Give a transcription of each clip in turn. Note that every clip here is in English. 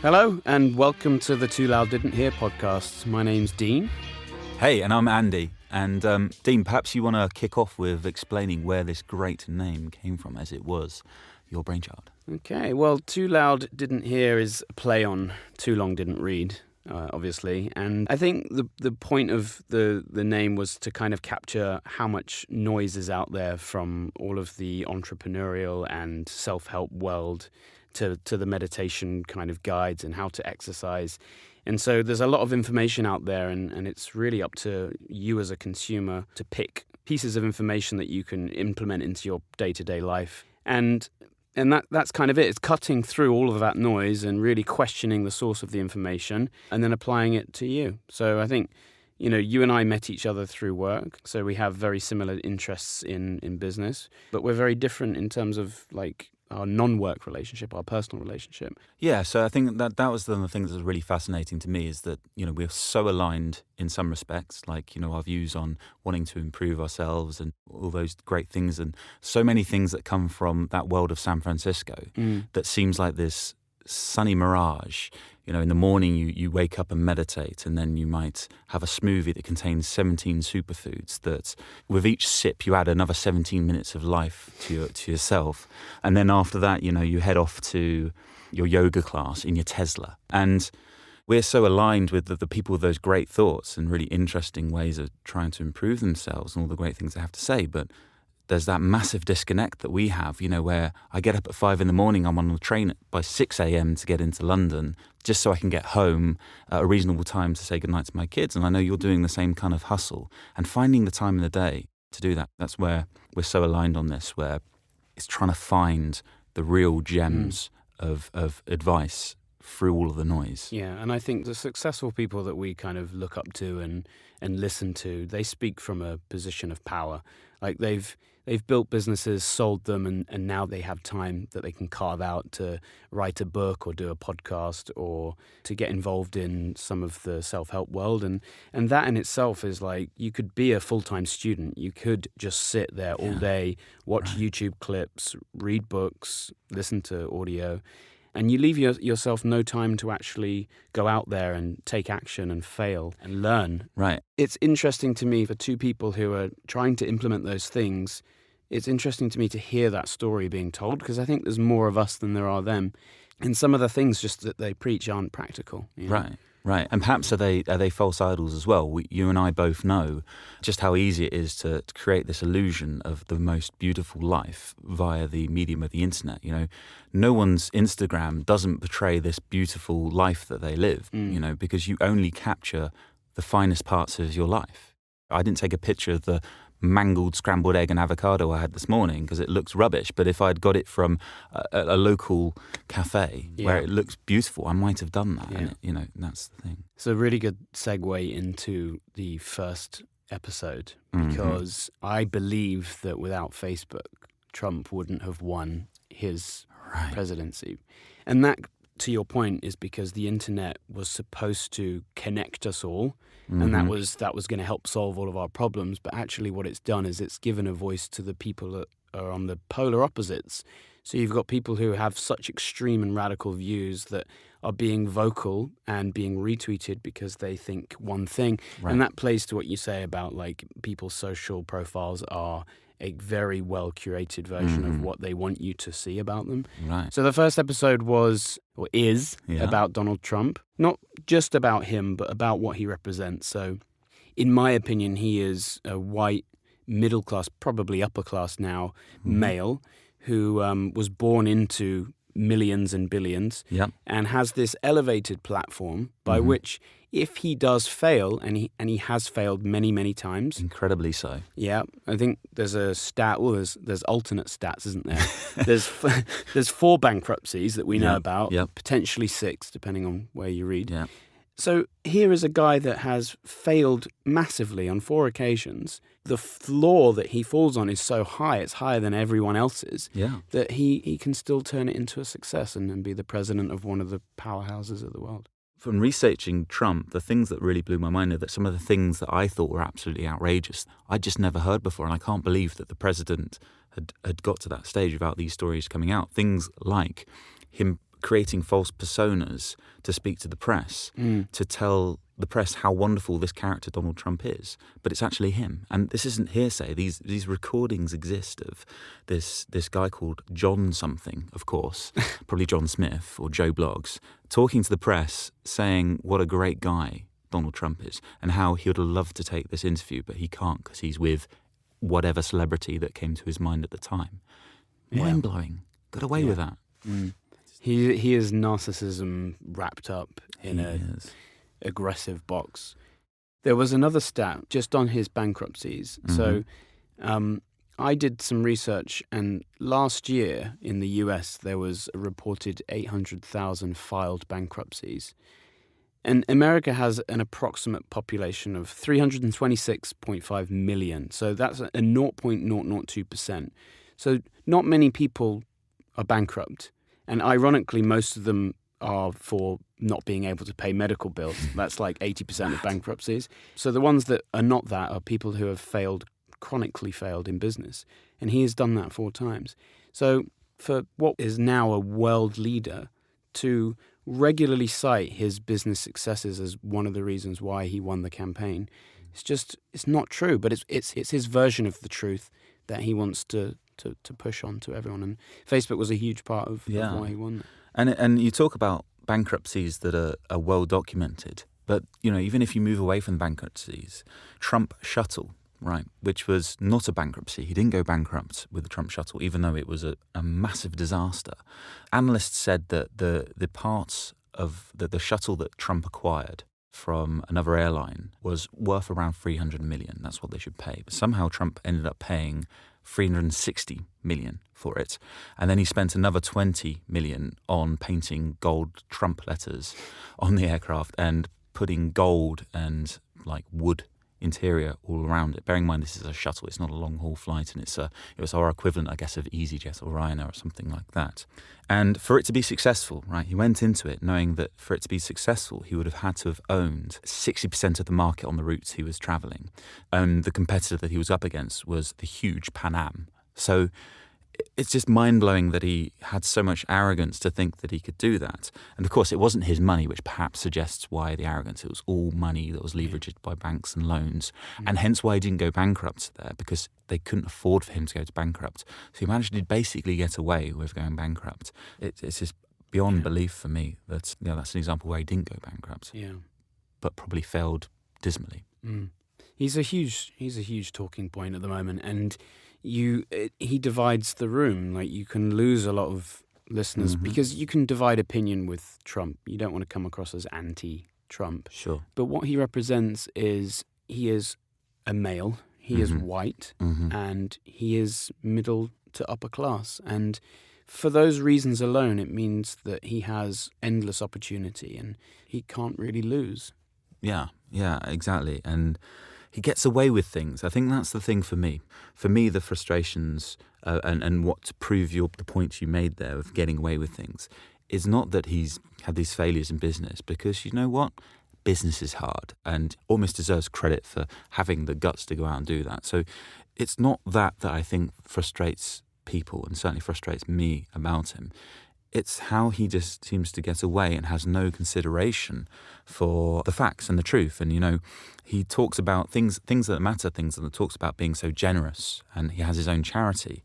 Hello, and welcome to the Too Loud Didn't Hear podcast. My name's Dean. Hey, and I'm Andy. And Dean, perhaps you want to kick off with explaining where this great name came from, as it was your brainchild. Okay, well, Too Loud Didn't Hear is a play on Too Long Didn't Read, obviously. And I think the point of the name was to kind of capture how much noise is out there from all of the entrepreneurial and self-help world to the meditation kind of guides and how to exercise. And so there's a lot of information out there, and it's really up to you as a consumer to pick pieces of information that you can implement into your day-to-day life. And that's kind of it. It's cutting through all of that noise and really questioning the source of the information and then applying it to you. So I think, you and I met each other through work. So we have very similar interests in business, but we're very different in terms of like our non-work relationship, our personal relationship. Yeah, so I think that was one of the things that was really fascinating to me is that, we're so aligned in some respects, like, our views on wanting to improve ourselves and all those great things and so many things that come from that world of San Francisco that seems like this sunny mirage. In the morning you wake up and meditate, and then you might have a smoothie that contains 17 superfoods that with each sip you add another 17 minutes of life to yourself. And then after that, you head off to your yoga class in your Tesla. And we're so aligned with the people with those great thoughts and really interesting ways of trying to improve themselves and all the great things they have to say. But there's that massive disconnect that we have, where I get up at 5 a.m, I'm on the train by 6 a.m. to get into London just so I can get home at a reasonable time to say goodnight to my kids. And I know you're doing the same kind of hustle and finding the time in the day to do that. That's where we're so aligned on this, where it's trying to find the real gems of advice through all of the noise. Yeah, and I think the successful people that we kind of look up to and listen to, they speak from a position of power. Like they've built businesses, sold them, and now they have time that they can carve out to write a book or do a podcast or to get involved in some of the self-help world. And that in itself is like, you could be a full-time student. You could just sit there all day, watch YouTube clips, read books, listen to audio, and you leave yourself no time to actually go out there and take action and fail and learn. Right. It's interesting to me for two people who are trying to implement those things. It's interesting to me to hear that story being told, because I think there's more of us than there are them. And some of the things just that they preach aren't practical. Right. And perhaps are they false idols as well? You and I both know just how easy it is to create this illusion of the most beautiful life via the medium of the internet. No one's Instagram doesn't portray this beautiful life that they live, because you only capture the finest parts of your life. I didn't take a picture of the mangled scrambled egg and avocado I had this morning because it looks rubbish, but if I'd got it from a local cafe where it looks beautiful, I might have done that. And that's the thing. It's a really good segue into the first episode, because I believe that without Facebook, Trump wouldn't have won his presidency. And that, to your point, is because the internet was supposed to connect us all, and that was going to help solve all of our problems. But actually what it's done is it's given a voice to the people that are on the polar opposites. So you've got people who have such extreme and radical views that are being vocal and being retweeted because they think one thing. Right. And that plays to what you say about like people's social profiles are a very well curated version of what they want you to see about them. Right. So the first episode is about Donald Trump. Not just about him, but about what he represents. So in my opinion, he is a white, middle class, probably upper class now, male who was born into millions and billions and has this elevated platform by which, if he does fail, and he has failed many, many times. Incredibly so. Yeah, I think there's a stat, there's alternate stats, isn't there? there's 4 bankruptcies that we know about, potentially 6, depending on where you read. Yeah. So here is a guy that has failed massively on 4 occasions. The floor that he falls on is so high, it's higher than everyone else's, that he can still turn it into a success and be the president of one of the powerhouses of the world. From researching Trump, the things that really blew my mind are that some of the things that I thought were absolutely outrageous, I'd just never heard before. And I can't believe that the president had got to that stage without these stories coming out. Things like him creating false personas to speak to the press, to tell the press how wonderful this character Donald Trump is. But it's actually him. And this isn't hearsay. These recordings exist of this guy called John something, of course, probably John Smith or Joe Bloggs, talking to the press saying what a great guy Donald Trump is and how he would love to take this interview, but he can't because he's with whatever celebrity that came to his mind at the time. Mind-blowing. Got away with that. He is narcissism wrapped up in an aggressive box. There was another stat just on his bankruptcies. So I did some research, and last year in the US there was a reported 800,000 filed bankruptcies. And America has an approximate population of 326.5 million. So that's a 0.002%. So not many people are bankrupt. And ironically, most of them are for not being able to pay medical bills. That's like 80% of bankruptcies. So the ones that are not that are people who have chronically failed in business. And he has done that 4 times. So for what is now a world leader to regularly cite his business successes as one of the reasons why he won the campaign, it's not true, but it's his version of the truth that he wants to push on to everyone. And Facebook was a huge part of why he won that. And you talk about bankruptcies that are well documented, but even if you move away from the bankruptcies, Trump Shuttle, right, which was not a bankruptcy. He didn't go bankrupt with the Trump Shuttle, even though it was a massive disaster. Analysts said that the parts of the shuttle that Trump acquired from another airline was worth around $300 million. That's what they should pay. But somehow Trump ended up paying $360 million for it. And then he spent another $20 million on painting gold Trump letters on the aircraft and putting gold and like wood interior all around it. Bearing in mind this is a shuttle, it's not a long-haul flight, and it was our equivalent, I guess, of EasyJet or Ryanair or something like that. And for it to be successful, right, he went into it knowing that for it to be successful, he would have had to have owned 60% of the market on the routes he was travelling. And the competitor that he was up against was the huge Pan Am. So it's just mind-blowing that he had so much arrogance to think that he could do that. And of course, it wasn't his money, which perhaps suggests why the arrogance. It was all money that was leveraged by banks and loans, and hence why he didn't go bankrupt there, because they couldn't afford for him to go to bankrupt. So he managed to basically get away with going bankrupt. It's just beyond belief for me that that's an example where he didn't go bankrupt, but probably failed dismally. He's a huge talking point at the moment, and he divides the room. Like, you can lose a lot of listeners because you can divide opinion with Trump. You don't want to come across as anti-Trump. Sure. But what he represents is he is a male, he is white, and he is middle to upper class. And for those reasons alone, it means that he has endless opportunity and he can't really lose. Yeah, exactly. And he gets away with things. I think that's the thing for me. For me, the frustrations and what to prove the points you made there of getting away with things is not that he's had these failures in business, because you know what? Business is hard and almost deserves credit for having the guts to go out and do that. So it's not that I think frustrates people, and certainly frustrates me about him. It's how he just seems to get away and has no consideration for the facts and the truth. And, he talks about things that matter, things that talks about being so generous, and he has his own charity.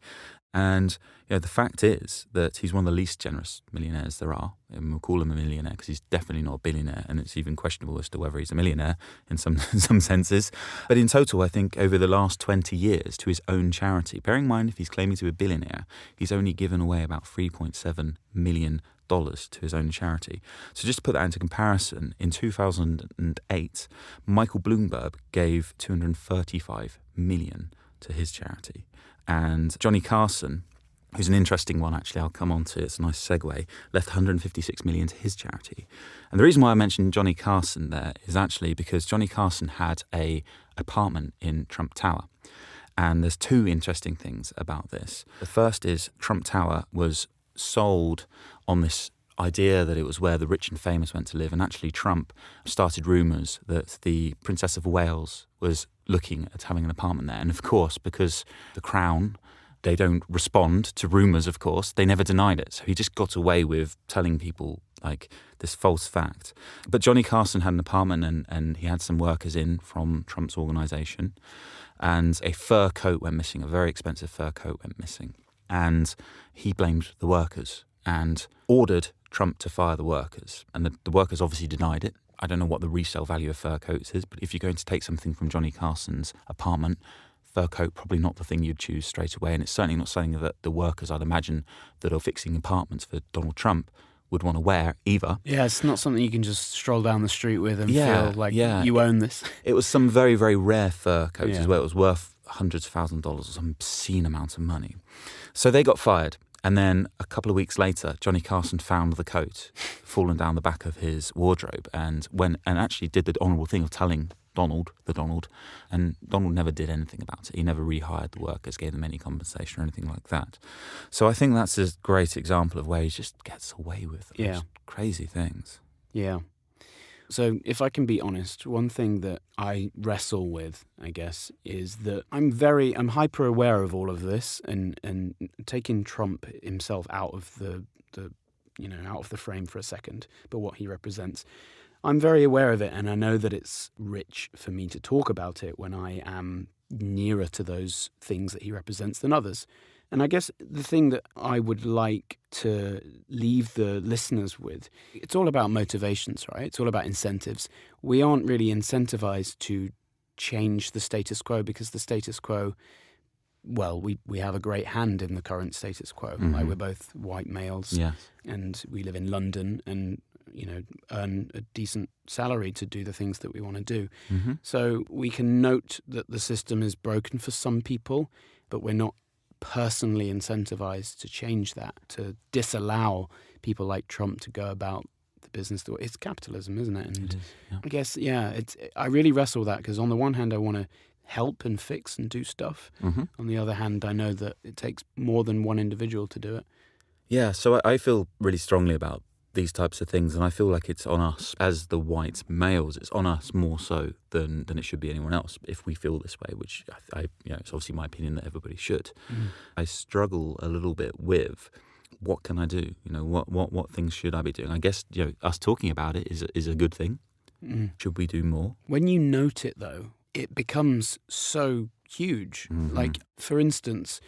And, the fact is that he's one of the least generous millionaires there are. And we'll call him a millionaire because he's definitely not a billionaire. And it's even questionable as to whether he's a millionaire in some senses. But in total, I think over the last 20 years to his own charity, bearing in mind if he's claiming to be a billionaire, he's only given away about $3.7 million to his own charity. So just to put that into comparison, in 2008, Michael Bloomberg gave $235 million to his charity. And Johnny Carson, who's an interesting one, actually, I'll come on to, it's a nice segue, left $156 million to his charity. And the reason why I mentioned Johnny Carson there is actually because Johnny Carson had an apartment in Trump Tower. And there's 2 interesting things about this. The first is Trump Tower was sold on this idea that it was where the rich and famous went to live. And actually Trump started rumours that the Princess of Wales was looking at having an apartment there. And of course, because the Crown They don't respond to rumours, of course. They never denied it. So he just got away with telling people like this false fact. But Johnny Carson had an apartment and he had some workers in from Trump's organisation, and a fur coat went missing, a very expensive fur coat went missing. And he blamed the workers and ordered Trump to fire the workers. And the workers obviously denied it. I don't know what the resale value of fur coats is, but if you're going to take something from Johnny Carson's apartment, fur coat, probably not the thing you'd choose straight away. And it's certainly not something that the workers, I'd imagine, that are fixing apartments for Donald Trump would want to wear either. Yeah, it's not something you can just stroll down the street with and feel like you own this. It was some very, very rare fur coats as well. It was worth hundreds of thousands of dollars or some obscene amount of money. So they got fired. And then a couple of weeks later, Johnny Carson found the coat fallen down the back of his wardrobe and actually did the honourable thing of telling Donald, and Donald never did anything about it. He never rehired the workers, gave them any compensation or anything like that. So I think that's a great example of where he just gets away with those crazy things. Yeah. So if I can be honest, one thing that I wrestle with, I guess, is that I'm hyper aware of all of this, and taking Trump himself out of the out of the frame for a second, but what he represents. I'm very aware of it, and I know that it's rich for me to talk about it when I am nearer to those things that he represents than others. And I guess the thing that I would like to leave the listeners with, it's all about motivations, right? It's all about incentives. We aren't really incentivized to change the status quo because the status quo, well, we have a great hand in the current status quo. Mm-hmm. Like, we're both white males, and we live in London and earn a decent salary to do the things that we want to do. Mm-hmm. So we can note that the system is broken for some people, but we're not personally incentivized to change that, to disallow people like Trump to go about the business. It's capitalism, isn't it? And It is, yeah. I guess, I really wrestle that, because on the one hand, I want to help and fix and do stuff. Mm-hmm. On the other hand, I know that it takes more than one individual to do it. Yeah, so I feel really strongly about these types of things, and I feel like it's on us as the white males. It's on us more so than it should be anyone else if we feel this way, which I it's obviously my opinion that everybody should. I struggle a little bit with what can I do? What things should I be doing? I guess us talking about it is a good thing. Should we do more? When you note it, though, it becomes so huge. Mm-hmm. Like, for instance,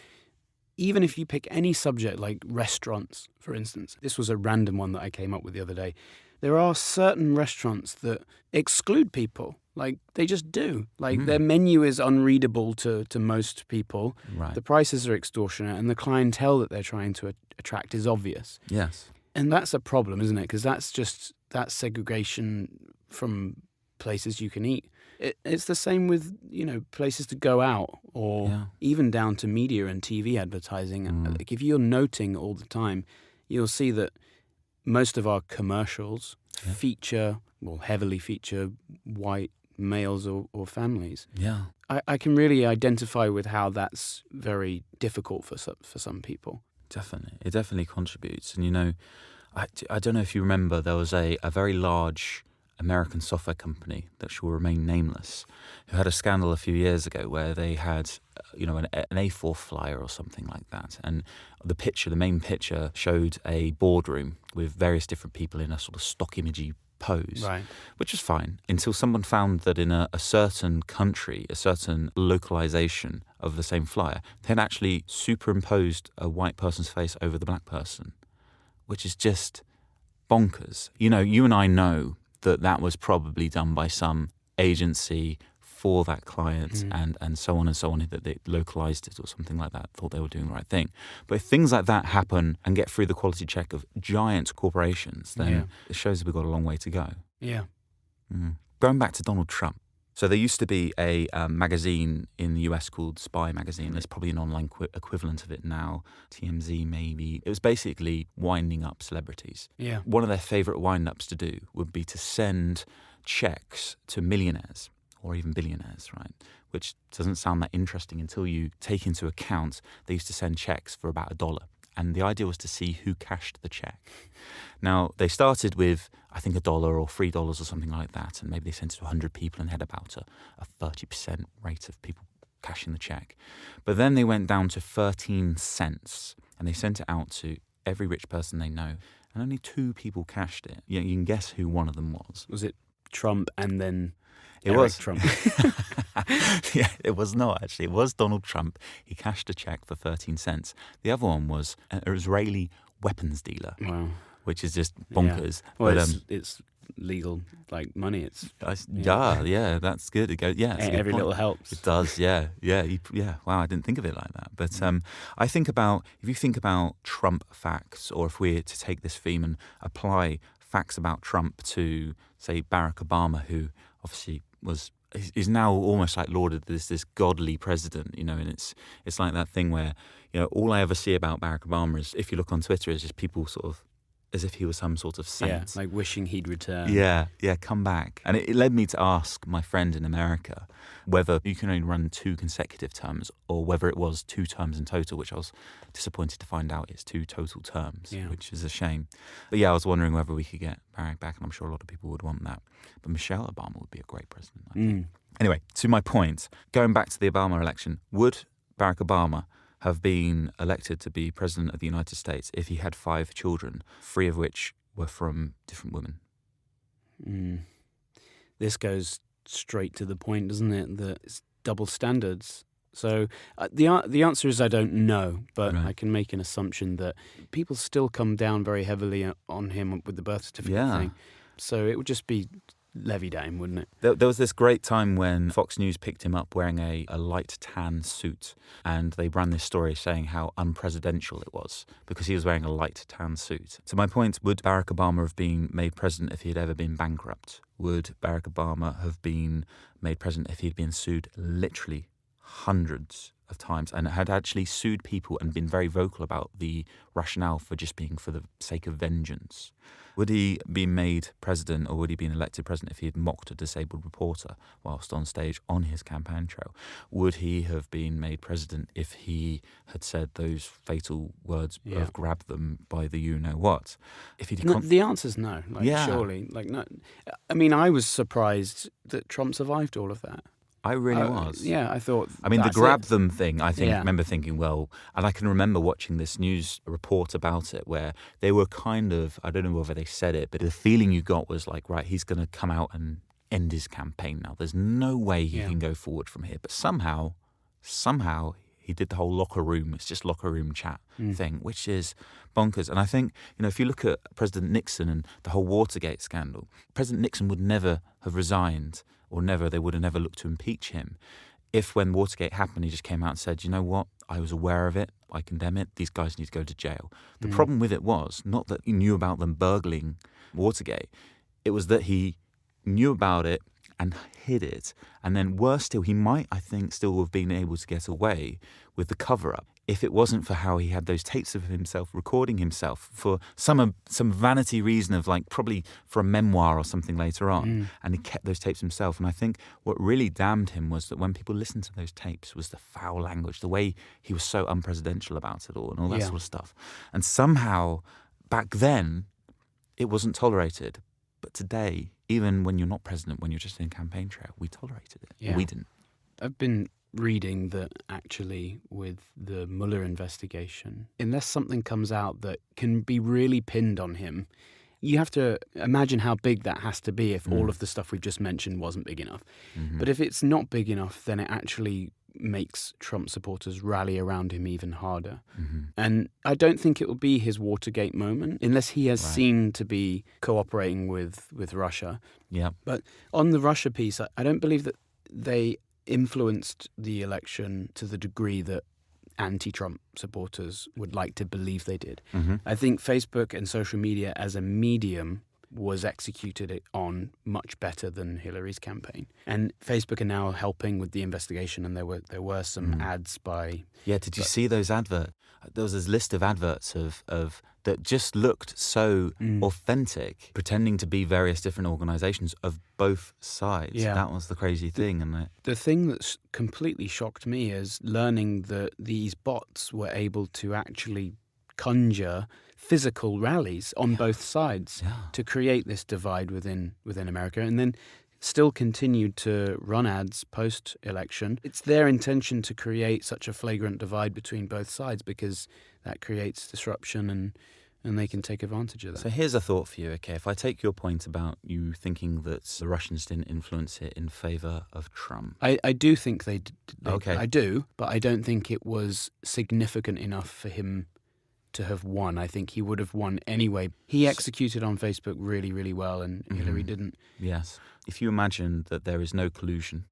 even if you pick any subject like restaurants, for instance, this was a random one that I came up with the other day. There are certain restaurants that exclude people. Like, they just do. Like, their menu is unreadable to most people. Right. The prices are extortionate, and the clientele that they're trying to attract is obvious. Yes. And that's a problem, isn't it? Because that's segregation from places you can eat. It's the same with, places to go out, or even down to media and TV advertising. Like, if you're noting all the time, you'll see that most of our commercials heavily feature white males or families. Yeah. I can really identify with how that's very difficult for some people. Definitely. It definitely contributes. And, I don't know if you remember, there was a very large American software company that shall remain nameless, who had a scandal a few years ago where they had, an A4 flyer or something like that. And the main picture showed a boardroom with various different people in a sort of stock imagey pose, Right. which was fine until someone found that in a certain country, a certain localization of the same flyer, they had actually superimposed a white person's face over the black person, which is just bonkers. You and I know that was probably done by some agency for that client and so on, that they localized it or something like that, thought they were doing the right thing. But if things like that happen and get through the quality check of giant corporations, then it shows that we've got a long way to go. Yeah. Going back to Donald Trump. So there used to be a magazine in the US called Spy Magazine. There's probably an online equivalent of it now, TMZ maybe. It was basically winding up celebrities. Yeah. One of their favorite wind-ups to do would be to send checks to millionaires or even billionaires, right? Which doesn't sound that interesting until you take into account they used to send checks for about $1. And the idea was to see who cashed the check. Now, they started with, I think, $1 or $3 or something like that, and maybe they sent it to 100 people and had about a 30% rate of people cashing the check. But then they went down to 13 cents and they sent it out to every rich person they know. And only 2 people cashed it. You can guess who one of them was. Was it Trump and then It Eric was Trump? Yeah, it was not actually. It was Donald Trump. He cashed a check for 13 cents. The other one was an Israeli weapons dealer, Wow. which is just bonkers. Yeah. Well, But, it's legal, like money. yeah, that's good. It goes, yeah, it's a good Every point. little helps. It does, yeah. Wow, I didn't think of it like that. But I think about, if you think about Trump facts, or if we're to take this theme and apply facts about Trump to, say, Barack Obama, who obviously is now almost like lauded as this godly president, and it's like that thing where, all I ever see about Barack Obama is, if you look on Twitter, is just people sort of as if he was some sort of saint. Yeah, like wishing he'd return. Yeah, come back. And it led me to ask my friend in America whether you can only run 2 consecutive terms or whether it was 2 terms in total, which I was disappointed to find out it's 2 total terms, which is a shame. But yeah, I was wondering whether we could get Barack back, and I'm sure a lot of people would want that. But Michelle Obama would be a great president, I think. Anyway, to my point, going back to the Obama election, would Barack Obama have been elected to be president of the United States if he had 5 children, 3 of which were from different women? This goes straight to the point, doesn't it? That it's double standards. So the answer is I don't know, but Right. I can make an assumption that people still come down very heavily on him with the birth certificate thing. So it would just be levied at him, wouldn't it? There was this great time when Fox News picked him up wearing a light tan suit, and they ran this story saying how unpresidential it was because he was wearing a light tan suit. So my point, would Barack Obama have been made president if he had ever been bankrupt? Would Barack Obama have been made president if he'd been sued literally hundreds of times and had actually sued people and been very vocal about the rationale for just being for the sake of vengeance? Would he be made president, or would he be elected president if he had mocked a disabled reporter whilst on stage on his campaign trail? Would he have been made president if he had said those fatal words of grab them by the you-know-what? If he'd The answer's no. Surely. No. I mean, I was surprised that Trump survived all of that. I really was. Yeah, I thought. I mean, the that's grab it. them thing, I remember thinking, well, and I can remember watching this news report about it where they were kind of, I don't know whether they said it, but the feeling you got was like, right, he's going to come out and end his campaign now. There's no way he can go forward from here. But somehow he did the whole locker room, it's just locker room chat thing, which is bonkers. And I think, if you look at President Nixon and the whole Watergate scandal, President Nixon would never have resigned, or they would have never looked to impeach him if, when Watergate happened, he just came out and said, you know what, I was aware of it, I condemn it, these guys need to go to jail. The problem with it was not that he knew about them burgling Watergate, it was that he knew about it and hid it. And then worse still, he might, I think, still have been able to get away with the cover-up if it wasn't for how he had those tapes of himself recording himself for some vanity reason of, like, probably for a memoir or something later on. And he kept those tapes himself. And I think what really damned him was that when people listened to those tapes was the foul language, the way he was so unpresidential about it all and all that sort of stuff. And somehow back then it wasn't tolerated. But today, even when you're not president, when you're just in campaign trail, we tolerated it. Yeah. We didn't. I've been reading that actually with the Mueller investigation, unless something comes out that can be really pinned on him, you have to imagine how big that has to be if all of the stuff we've just mentioned wasn't big enough. But if it's not big enough, then it actually makes Trump supporters rally around him even harder. And I don't think it will be his Watergate moment unless he has seen to be cooperating with Russia. Yeah. But on the Russia piece, I don't believe that they influenced the election to the degree that anti-Trump supporters would like to believe they did. I think Facebook and social media as a medium was executed on much better than Hillary's campaign. And Facebook are now helping with the investigation, and there were some ads by... Yeah, did you see those adverts? There was this list of adverts of that just looked so authentic, pretending to be various different organisations of both sides. Yeah. That was the crazy thing. And The thing that's completely shocked me is learning that these bots were able to actually conjure physical rallies on both sides to create this divide within America. And then still continued to run ads post-election. It's their intention to create such a flagrant divide between both sides because that creates disruption and they can take advantage of that. So here's a thought for you, okay? If I take your point about you thinking that the Russians didn't influence it in favour of Trump. I do think they did. Okay. I do, but I don't think it was significant enough for him to have won. I think he would have won anyway. He executed on Facebook really, really well, and Hillary didn't. Yes. If you imagine that there is no collusion,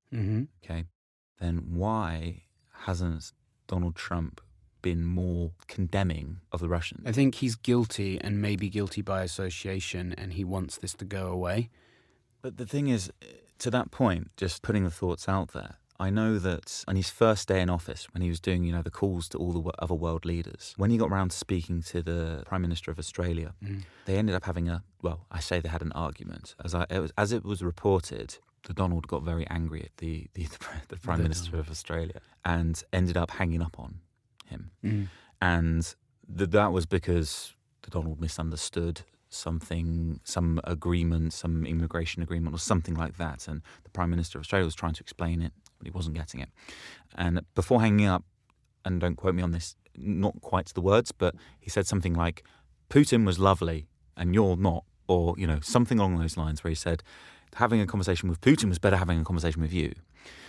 okay, then why hasn't Donald Trump been more condemning of the Russians? I think he's guilty and maybe guilty by association, and he wants this to go away. But the thing is, to that point, just putting the thoughts out there, I know that on his first day in office, when he was doing, the calls to all the other world leaders, when he got around to speaking to the Prime Minister of Australia, they ended up having I say they had an argument. As it was reported, the Donald got very angry at the Prime Minister of Australia and ended up hanging up on him. And that was because the Donald misunderstood something, some agreement, some immigration agreement or something like that. And the Prime Minister of Australia was trying to explain it, but he wasn't getting it. And before hanging up, and don't quote me on this, not quite to the words, but he said something like, Putin was lovely and you're not, or, something along those lines, where he said, having a conversation with Putin was better having a conversation with you.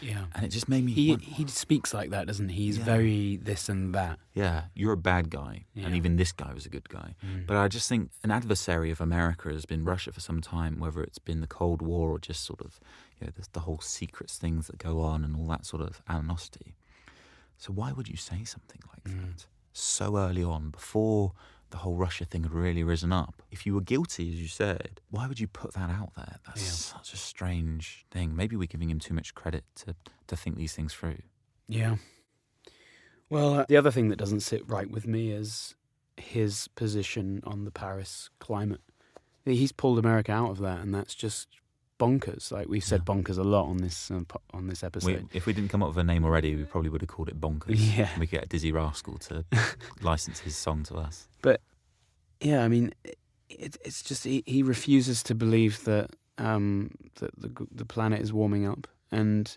Yeah. And it just made me... He speaks like that, doesn't he? He's very this and that. Yeah, you're a bad guy. Yeah. And even this guy was a good guy. But I just think an adversary of America has been Russia for some time, whether it's been the Cold War or just sort of, the whole secrets things that go on and all that sort of animosity. So why would you say something like that so early on, before the whole Russia thing had really risen up? If you were guilty, as you said, why would you put that out there? That's such a strange thing. Maybe we're giving him too much credit to think these things through. Yeah. Well, the other thing that doesn't sit right with me is his position on the Paris climate. He's pulled America out of that, and that's just bonkers. Like we've said bonkers a lot on this episode. If we didn't come up with a name already, we probably would have called it bonkers. Yeah. We could get Dizzy Rascal to license his song to us. But yeah, I mean, it's just he refuses to believe that the planet is warming up and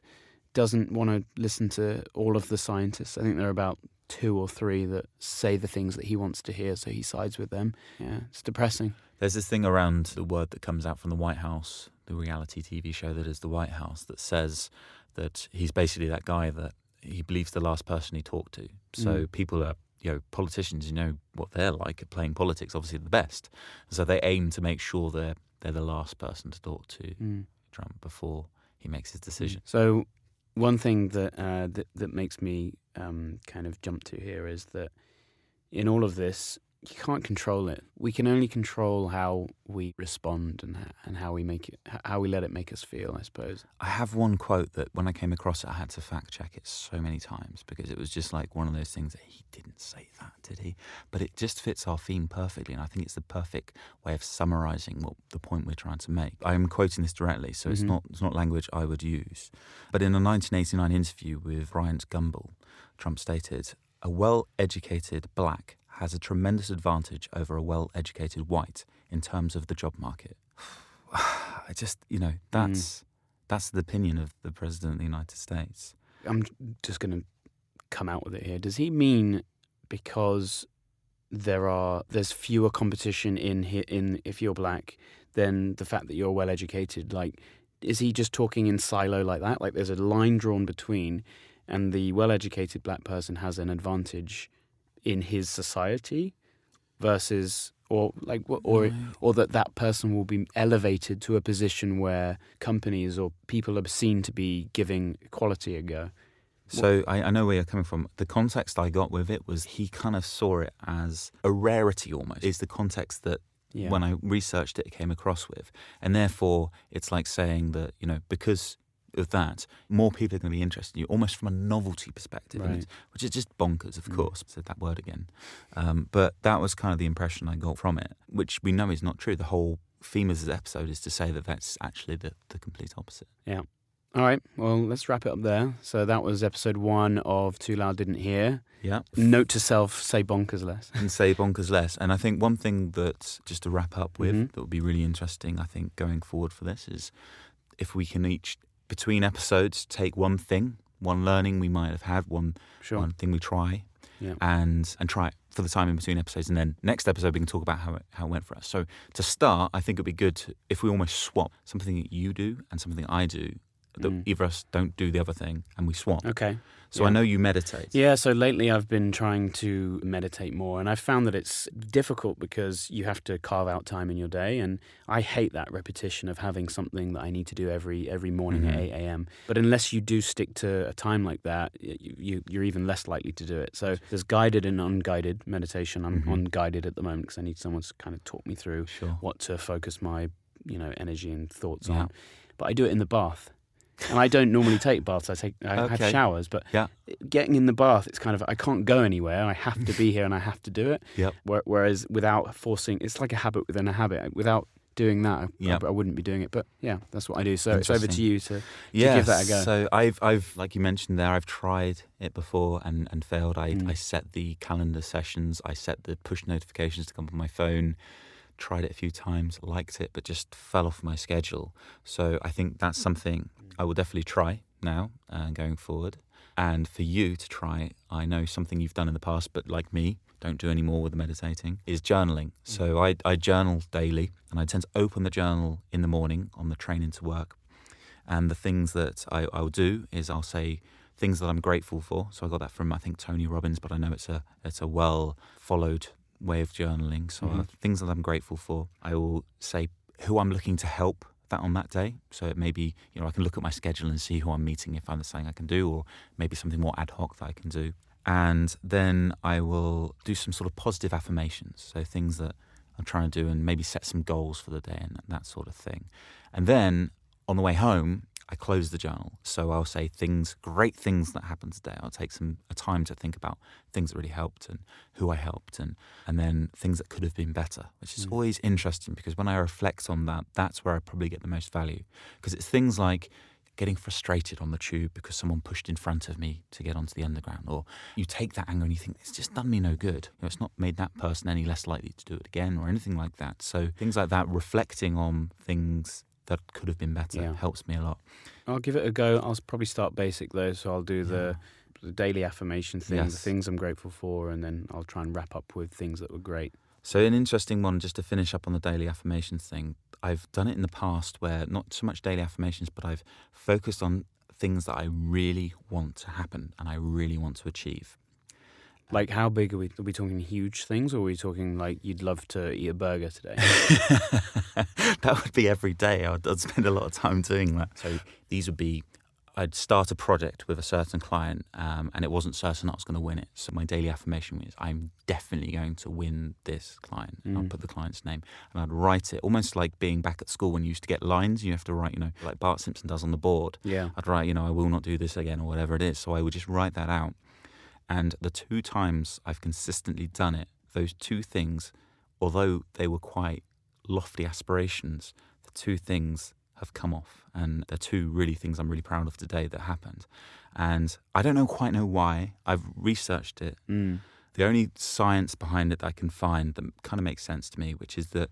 doesn't want to listen to all of the scientists. I think there are about 2 or 3 that say the things that he wants to hear, so he sides with them. Yeah, it's depressing. There's this thing around the word that comes out from the White House, the reality TV show that is the White House, that says that he's basically that guy that he believes the last person he talked to. So people are, politicians, what they're like at playing politics, obviously the best. So they aim to make sure they're the last person to talk to Trump before he makes his decision. So one thing that makes me kind of jump to here is that in all of this, you can't control it. We can only control how we respond and how we let it make us feel, I suppose. I have one quote that when I came across it, I had to fact check it so many times because it was just like one of those things that he didn't say that, did he? But it just fits our theme perfectly, and I think it's the perfect way of summarising the point we're trying to make. I am quoting this directly, so it's not language I would use. But in a 1989 interview with Bryant Gumbel, Trump stated, "A well-educated black has a tremendous advantage over a well-educated white in terms of the job market." I just, that's the opinion of the President of the United States. I'm just going to come out with it here. Does he mean because there's fewer competition in if you're black than the fact that you're well-educated? Like, is he just talking in silo like that? Like there's a line drawn between, and the well-educated black person has an advantage in his society versus or that person will be elevated to a position where companies or people are seen to be giving equality a go. So I know where you're coming from. The context I got with it was he kind of saw it as a rarity almost. It's the context that when I researched it came across with. And therefore it's like saying that, because of that, more people are going to be interested in you, almost from a novelty perspective, right. Which is just bonkers, of course. I said that word again. But that was kind of the impression I got from it, which we know is not true. The whole theme of this episode is to say that that's actually the complete opposite. Yeah. All right, well, let's wrap it up there. So that was episode 1 of Too Loud Didn't Hear. Yeah. Note to self, say bonkers less. And say bonkers less. And I think one thing that, just to wrap up with, that would be really interesting, I think, going forward for this is if we can each, between episodes, take one thing, one learning we might have had, one thing we try, and try it for the time in between episodes. And then next episode, we can talk about how it went for us. So to start, I think it'd be good if we almost swap something that you do and something I do, that either of us don't do the other thing, and we swap. Okay. So I know you meditate. Yeah, so lately I've been trying to meditate more, and I've found that it's difficult because you have to carve out time in your day, and I hate that repetition of having something that I need to do every morning at 8 a.m. But unless you do stick to a time like that, you're even less likely to do it. So there's guided and unguided meditation. I'm unguided at the moment because I need someone to kind of talk me through what to focus my energy and thoughts on. But I do it in the bath. And I don't normally take baths. I have showers, but getting in the bath, it's kind of, I can't go anywhere. I have to be here and I have to do it. Whereas without forcing, it's like a habit within a habit. Without doing that, I wouldn't be doing it. But yeah, that's what I do. So it's over to you to give that a go. So I've like you mentioned there, I've tried it before and failed. I set the calendar sessions. I set the push notifications to come on my phone. Tried it a few times, liked it, but just fell off my schedule. So I think that's something I will definitely try now going forward. And for you to try, I know something you've done in the past, but like me, don't do any more with the meditating, is journaling. So I journal daily, and I tend to open the journal in the morning on the train into work. And the things that I'll do is I'll say things that I'm grateful for. So I got that from, I think, Tony Robbins, but I know it's a well-followed way of journaling. So things that I'm grateful for. I will say who I'm looking to help on that day. So it may be, I can look at my schedule and see who I'm meeting if there's something I can do, or maybe something more ad hoc that I can do. And then I will do some sort of positive affirmations. So things that I'm trying to do, and maybe set some goals for the day and that sort of thing. And then on the way home, I close the journal. So I'll say great things that happened today. I'll take a time to think about things that really helped and who I helped, and then things that could have been better, which is always interesting because when I reflect on that, that's where I probably get the most value. Because it's things like getting frustrated on the tube because someone pushed in front of me to get onto the underground, or you take that anger and you think, it's just done me no good. It's not made that person any less likely to do it again or anything like that. So things like that, reflecting on things that could have been better, helps me a lot. I'll give it a go. I'll probably start basic though, so I'll do the daily affirmation thing, the things I'm grateful for, and then I'll try and wrap up with things that were great. So an interesting one, just to finish up on the daily affirmations thing, I've done it in the past where not so much daily affirmations, but I've focused on things that I really want to happen and I really want to achieve. Like how big are we? Are we talking huge things, or are we talking like you'd love to eat a burger today? That would be every day. I'd spend a lot of time doing that. So these would be, I'd start a project with a certain client and it wasn't certain I was going to win it. So my daily affirmation was, I'm definitely going to win this client. I'll put the client's name and I'd write it, almost like being back at school when you used to get lines. You have to write, like Bart Simpson does on the board. Yeah. I'd write, I will not do this again or whatever it is. So I would just write that out. And the 2 times I've consistently done it, those 2 things, although they were quite lofty aspirations, the 2 things have come off. And they're 2 really things I'm really proud of today that happened. And I don't quite know why. I've researched it. The only science behind it that I can find that kind of makes sense to me, which is that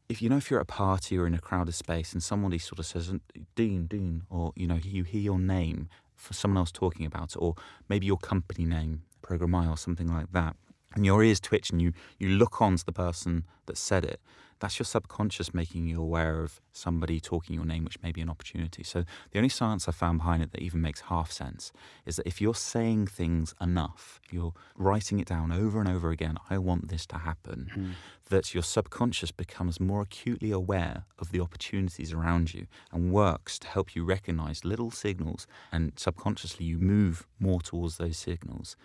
if you're at a party or in a crowded space and somebody sort of says, Dean, or, you hear your name for someone else talking about it, or maybe your company name, Program I or something like that, and your ears twitch and you look on to the person that said it, that's your subconscious making you aware of somebody talking your name, which may be an opportunity. So the only science I found behind it that even makes half sense is that if you're saying things enough, you're writing it down over and over again, I want this to happen, that your subconscious becomes more acutely aware of the opportunities around you and works to help you recognize little signals, and subconsciously you move more towards those signals.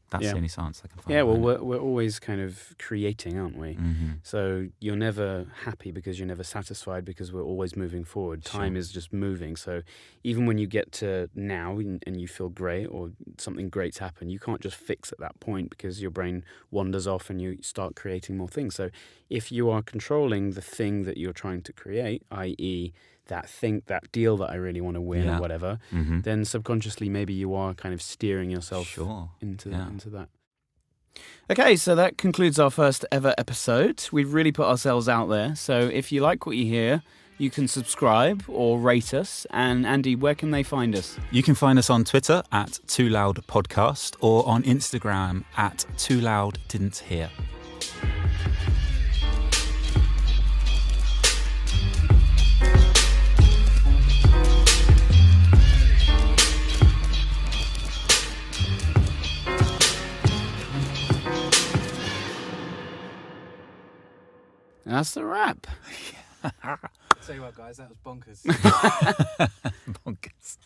That's the only science I can find. Yeah, well, we're always kind of creating, aren't we? Mm-hmm. So you're never happy because you're never satisfied because we're always moving forward. Time is just moving. So even when you get to now and you feel great or something great's happened, you can't just fix at that point because your brain wanders off and you start creating more things. So if you are controlling the thing that you're trying to create, i.e., that deal that I really want to win or whatever, then subconsciously maybe you are kind of steering yourself into that. Okay, so that concludes our first ever episode. We've really put ourselves out there. So if you like what you hear, You can subscribe or rate us. And Andy, where can they find us? You can find us on Twitter at Too Loud Podcast or on Instagram at Too Loud Didn't Hear. That's the wrap. Tell you what, guys, that was bonkers. Bonkers.